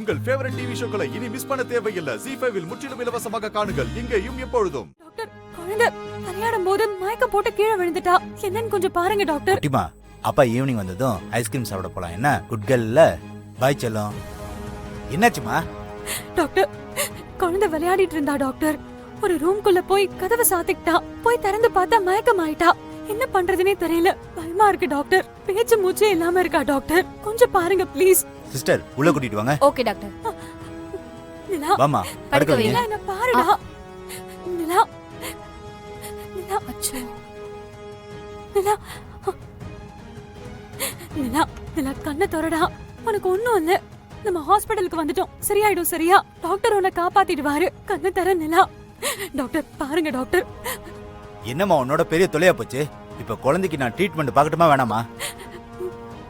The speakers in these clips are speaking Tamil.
உங்கள் ஃபேவரட் டிவி ஷோக்களை இனி மிஸ் பண்ண தேவையில்லை. ZEE5 இல் முற்றிலும் இலவசமாக காணுங்கள். இங்கேயும் எப்பொழுதும். டாக்டர், குழந்தை விளையாடும் போது மயக்கம் போட்டு கீழே விழுந்துட்டா. என்னன்னு கொஞ்சம் பாருங்க டாக்டர். குட்டிமா, அப்பா ஈவினிங் வந்ததும் ஐஸ்கிரீம் சாப்பிட போலாம். என்ன குட் கேர்ள்ல? பாய் செல்லம். என்னாச்சுமா? டாக்டர், குழந்தை விளையாடிட்டு இருந்தா டாக்டர். ஒரு ரூம்குள்ள போய் கதவை சாத்திக்கிட்டா. போய் திறந்து பார்த்தா மயக்கம் ஆயிட்டா. என்ன பண்றதுனே தெரியல. பயமா இருக்கு டாக்டர். பேச்சு மூச்சே இல்லாம இருக்கா டாக்டர். கொஞ்சம் பாருங்க ப்ளீஸ். சிஸ்டர், உள்ள கூட்டிட்டு வாங்க. Okay doctor. நிலா, வாமா, படுக்க வைங்க. என்ன பாருடா. நிலா, நிலா, அச்சோ. நிலா, நிலா, நிலா கண்ணை திறடா. உனக்கு ஒண்ணும் இல்ல. நம்ம ஹாஸ்பிடலுக்கு வந்துட்டோம். சரியாயிடும். சரியா? டாக்டர் உன்னை காப்பாத்திடுவாரு. கண்ணை தர நிலா. டாக்டர் பாருங்க டாக்டர். என்னம்மா உன்னோட பெரிய தொலையா போச்சு? இப்ப குழந்தைக்கு நான் ட்ரீட்மெண்ட் பார்க்கட்டுமா வேணாமா?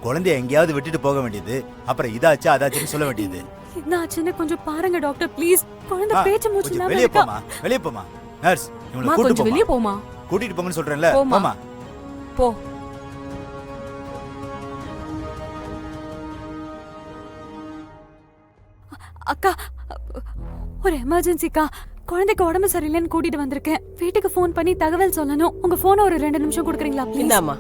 குழந்தைய எங்கேயாவது விட்டுட்டு போக வேண்டியது, அப்புறம் இதாச்சு அதாச்சுன்னு சொல்ல வேண்டியது. என்ன ஆச்சுன்னு கொஞ்சம் பாருங்க டாக்டர் ப்ளீஸ். குழந்தை பேச்சு மூச்சு இல்லாம வெளிய இருக்கா. போமா, வெளிய போமா. நர்ஸ், இவனை மா கூட்டி கொஞ்சம் வெளிய போமா. கூட்டிட்டு போங்கன்னு சொல்றேன்ல. போமா. போமா. போ. அக்கா, ஒரு எமர்ஜென்சிக்கா. குழந்தைக்கு உடம்பு சரியில்லைன்னு கூட்டிட்டு வந்திருக்கேன். வீட்டுக்கு ஃபோன் பண்ணி தகவல் சொல்லணும். உங்க போனை ஒரு 2 நிமிஷம் கொடுக்குறீங்களா ப்ளீஸ்? இந்தாமா.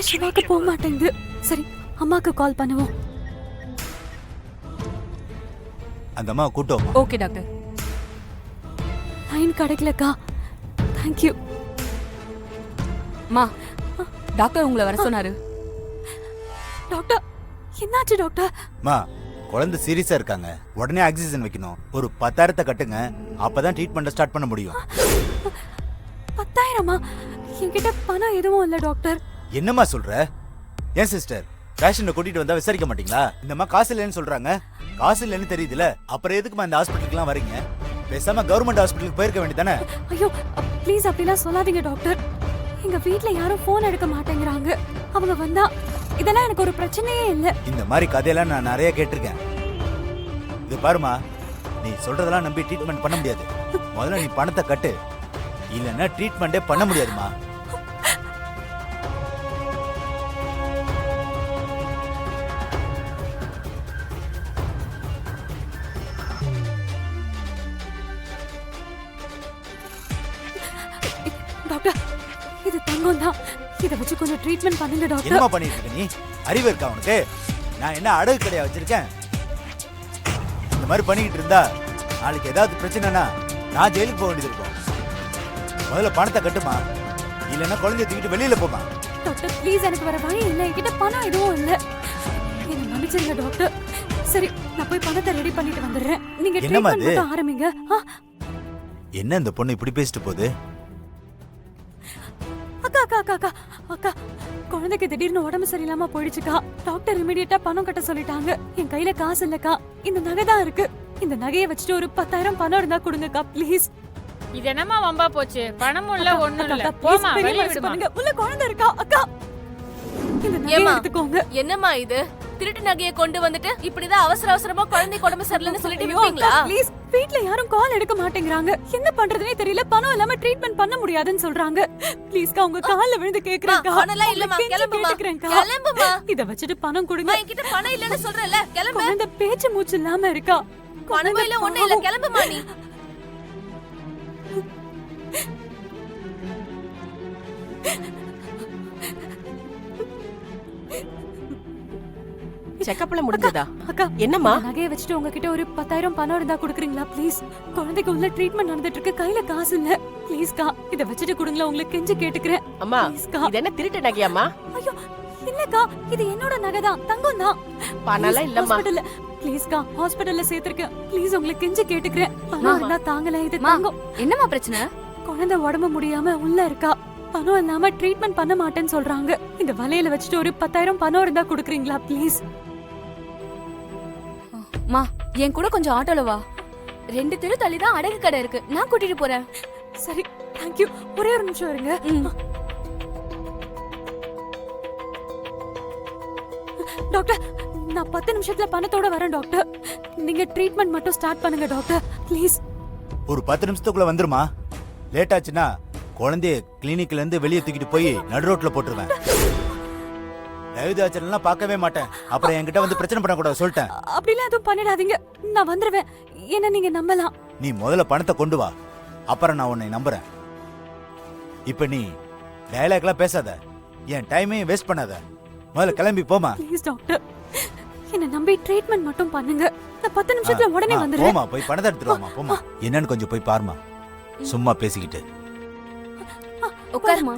சிவாக்கு போக மாட்டேங்குது. சரி, அம்மாக்கு கால் பண்ணுவோம். அந்த அம்மா கூட்டோம். Okay doctor. லைன் கிடைக்கலக்கா. Thank you. மா, டாக்டர் உங்களை வர சொன்னாரு. டாக்டர், என்னாச்சு டாக்டர்? மா, குழந்தை சீரியஸா இருக்காங்க. உடனே ஆக்சிஜன் வைக்கணும். ஒரு 10,000 கட்டுங்க. அப்பதான் ட்ரீட்மெண்ட் ஸ்டார்ட் பண்ண முடியும். 10,000? என்கிட்ட பணம் எதுவும் இல்ல டாக்டர். என்னம்மா சொல்ற? ஏன் சிஸ்டர், பேஷண்ட கூட்டிட்டு வந்தா விசாரிக்க மாட்டீங்களா? இந்தம்மா காசு இல்லைன்னு சொல்றாங்க. காசு இல்லைன்னு தெரியுதுல, அப்புறம் எதுக்குமா இந்த ஹாஸ்பிட்டலுக்குலாம் வரீங்க? பேசாம கவர்மெண்ட் ஹாஸ்பிட்டலுக்கு போயிருக்க வேண்டியதானே? ஐயோ ப்ளீஸ் அப்படிலாம் சொல்லாதீங்க டாக்டர். எங்க வீட்ல யாரும் போன் எடுக்க மாட்டேங்கிறாங்க. அவங்க வந்தா இதெல்லாம் எனக்கு ஒரு பிரச்சனையே இல்ல. இந்த மாதிரி கதையெல்லாம் நான் நிறைய கேட்டிருக்கேன். இது பாருமா, நீ சொல்றதெல்லாம் நம்பி ட்ரீட்மெண்ட் பண்ண முடியாது. முதல்ல நீ பணத்தை கட்டு, இல்லைன்னா ட்ரீட்மெண்டே பண்ண முடியாதுமா. டாக்டர், இது தங்கம் தான். இத வச்சு கொஞ்சம் ட்ரீட்மெண்ட் பண்ணுங்க டாக்டர். என்னமா பண்ணிட்டு இருக்க நீ? அறிவு இருக்கா உனக்கு? நான் என்ன அடகு கடையா வச்சிருக்கேன்? இந்த மாதிரி பண்ணிக்கிட்டு இருந்தா நாளைக்கு ஏதாவது பிரச்சனைனா நான் ஜெயிலுக்கு போக வேண்டியது இருக்கும். முதல்ல பணத்தை கட்டுமா, இல்லைன்னா குழந்தைய தூக்கிட்டு வெளியில போமா. டாக்டர் ப்ளீஸ், எனக்கு வர வழி இல்லை. என்கிட்ட பணம் எதுவும் இல்லை. என்ன மன்னிச்சிருங்க டாக்டர். சரி, நான் போய் பணத்தை ரெடி பண்ணிட்டு வந்துடுறேன். நீங்க ட்ரீட்மெண்ட் மட்டும் ஆரம்பிங்க. என்ன இந்த பொண்ணு இப்படி பேசிட்டு போகுது? அக்கா அக்கா அக்கா அக்கா அக்கா, குழந்தைக்கு திடீர்னு உடம்பு சரியில்லாம போயிடுச்சுக்கா. டாக்டர் இமிடியேட்டா பணம் கட்ட சொல்லிட்டாங்க. என் கையில காசு இல்லக்கா. இந்த நகை தான் இருக்கு. இந்த நகையை வச்சுட்டு ஒரு 10,000 பணம் இருந்தா கொடுங்கக்கா ப்ளீஸ். இது என்னமா வம்பா போச்சு? பணமும் இல்ல ஒண்ணும் இல்ல. போமா, வெளிய விடுமா. உள்ள குழந்தை இருக்கா அக்கா. இந்த நகையை எடுத்துக்கோங்க. என்னம்மா இது? திருட்டு நகையை கொண்டு வந்துட்டு இப்படிதான் அவசர அவசரமா குழந்தை உடம்பு சரியில்லைன்னு சொல்லிட்டு விப்பீங்களா? ப்ளீஸ், வீட்ல யாரும் கால் எடுக்க மாட்டேங்கறாங்க. என்ன பண்றதுனே தெரியல. பணம் இல்லாம ட்ரீட்மெண்ட் பண்ண முடியாதுன்னு சொல்றாங்க. ப்ளீஸ்க்கா, உங்க கால்ல விழுந்து கேக்குறேன்க்கா. பணம்லாம் இல்லம்மா, கிளம்புமா. கிளம்புமா. இத வச்சிட்டு பணம் கொடுங்க. என்கிட்ட பணம் இல்லன்னு சொல்றல, கிளம்பு. அந்த பேச்சு மூச்சு இல்லாம இருக்கா. பணம் இல்ல ஒண்ணு இல்ல, கிளம்புமா நீ. செக்கப்ல முடிஞ்சதா? அக்கா, என்னம்மா? நகையை வச்சுட்டு உங்ககிட்ட ஒரு 10,000 பணம் இருந்தா கொடுக்குறீங்களா ப்ளீஸ்? குழந்தைக்கு உள்ள ட்ரீட்மெண்ட் நடந்துட்டு இருக்கு. கையில காசு இல்ல. ப்ளீஸ்க்கா, இத வச்சிட்டு கொடுங்களா. உங்களுக்கு கெஞ்சி கேட்டுக்கிறேன். அம்மா, இது என்ன திருட்டு நகையாம்மா? ஐயோ இல்லக்கா, இது என்னோட நகை தான். தங்கம் தான். பணம்லாம் இல்லம்மா. ப்ளீஸ்க்கா, ஹாஸ்பிடல்ல சேர்த்திருக்கேன். ப்ளீஸ் உங்களுக்கு கெஞ்சி கேட்டுக்கிறேன். பணம் இருந்தா தாங்களே. இது தங்கம். என்னமா பிரச்சனை? குழந்தை உடம்பு முடியாம உள்ள இருக்கா. பணம் இல்லாம ட்ரீட்மெண்ட் பண்ண மாட்டேன்னு சொல்றாங்க. இந்த வலையில வச்சுட்டு ஒரு 10,000 பணம் இருந்தா கொடுக்குறீங்களா ப்ளீஸ்? மா, என் கூட கொஞ்சம் ஆட்டோல வா. 2 தெரு தள்ளி தான் அடகு கடை இருக்கு. நான் கூட்டிட்டு போறேன். சரி, தேங்க் யூ. ஒரே ஒரு நிமிஷம் இருங்க. டாக்டர் நான் 10 நிமிஷத்துல பணத்தோட வரேன் டாக்டர். நீங்க ட்ரீட்மெண்ட் மட்டும் ஸ்டார்ட் பண்ணுங்க டாக்டர் ப்ளீஸ். ஒரு 10 நிமிஷத்துக்குள்ள வந்துருமா? லேட் ஆச்சுன்னா குழந்தைய கிளினிக்ல இருந்து வெளியே தூக்கிட்டு போய் நடு ரோட்ல போட்டுருவேன். தயவுதாச்சலாம் பார்க்கவே மாட்டேன். அப்புறம் என்கிட்ட வந்து பிரச்சனை பண்ணக்கூடாது சொல்லிட்டேன். அப்படிலாம் எதுவும் பண்ணிடாதீங்க. நான் வந்துருவேன். என்ன நீங்க நம்பலாம். நீ முதல்ல பணத்தை கொண்டு வா, அப்புறம் நான் உன்னை நம்புறேன். இப்ப நீ டயலாக்லாம் பேசாத, என் டைமையும் வேஸ்ட் பண்ணாத. முதல்ல கிளம்பி போமா. ப்ளீஸ் டாக்டர் என்ன நம்பி ட்ரீட்மெண்ட் மட்டும் பண்ணுங்க. நான் 10 நிமிஷத்துல உடனே வந்துடுறேன். போமா, போய் பணத்தை எடுத்துருவாமா. போமா, என்னன்னு கொஞ்சம் போய் பாருமா. சும்மா பேசிக்கிட்டு உட்காருமா.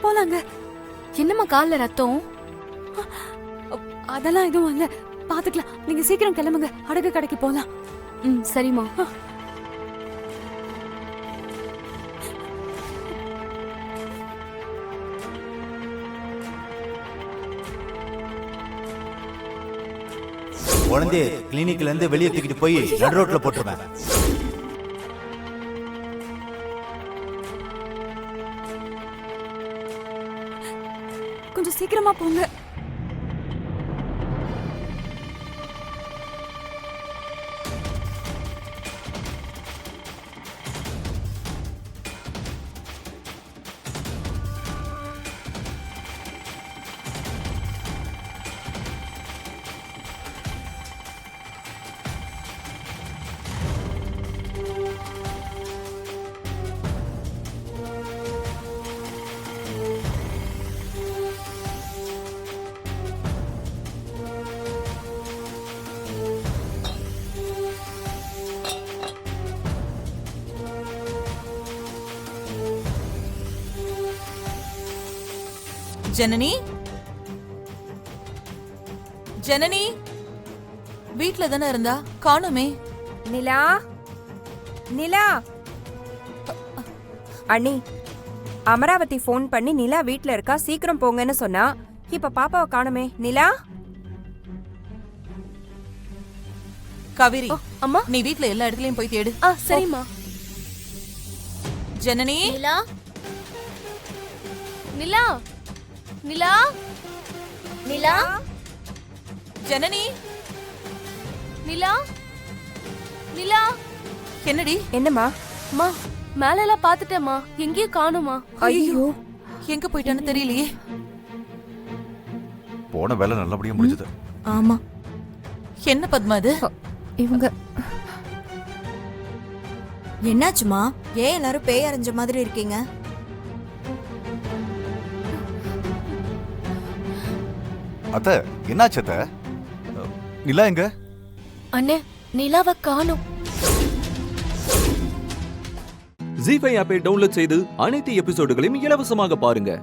போலாங்க. என்னம்மா கால்ல ரத்தம்? அதெல்லாம் எதுவும் இல்ல, பாத்துக்கலாம். நீங்க சீக்கிரம் கிளம்புங்க, அடகு கடைக்கு போலாம். சரிம்மா. குழந்தைய கிளினிக்ல இருந்து வெளியே தூக்கிட்டு போய் நடு ரோட்ல போட்டுருவேன். கொஞ்சம் சீக்கிரமா போங்க. ஜனனி, ஜனனி வீட்ல தானே இருந்தா? காணுமே. நிலா, நிலா. அண்ணி, அமராவதி ஃபோன் பண்ணி நிலா வீட்ல இருக்கா, சீக்கிரம் போங்கன்னு சொன்னா. இப்ப பாப்பாவை காணுமே. நிலா. காவேரி, அம்மா. நீ வீட்ல எல்லா இடத்துலயும் போய் தேடு. சரிம்மா. ஜனனி. நிலா, நிலா, நிலா, நிலா, ஜனனி. நிலா, நிலா. என்னடி? என்னம்மா? அம்மா, மேல எல்லாம் பாத்துட்டேம்மா, எங்கேயும் காணுமா? ஐயோ, எங்க போயிட்டான்னு தெரியலையே. போன வேலை நல்லபடியா முடிஞ்சது. ஆமா. என்ன பத்மா அது? இவங்க என்னாச்சுமா? ஏன் எல்லாரும் பேய் அரைஞ்ச மாதிரி இருக்கீங்க? அத்த என்னாச்சு அத்த? நிலா எங்க? அண்ணே, நிலாவை காணோம். ஜீ5 ஆப்பை டவுன்லோட் செய்து அனைத்து எபிசோடுகளையும் இலவசமாக பாருங்க.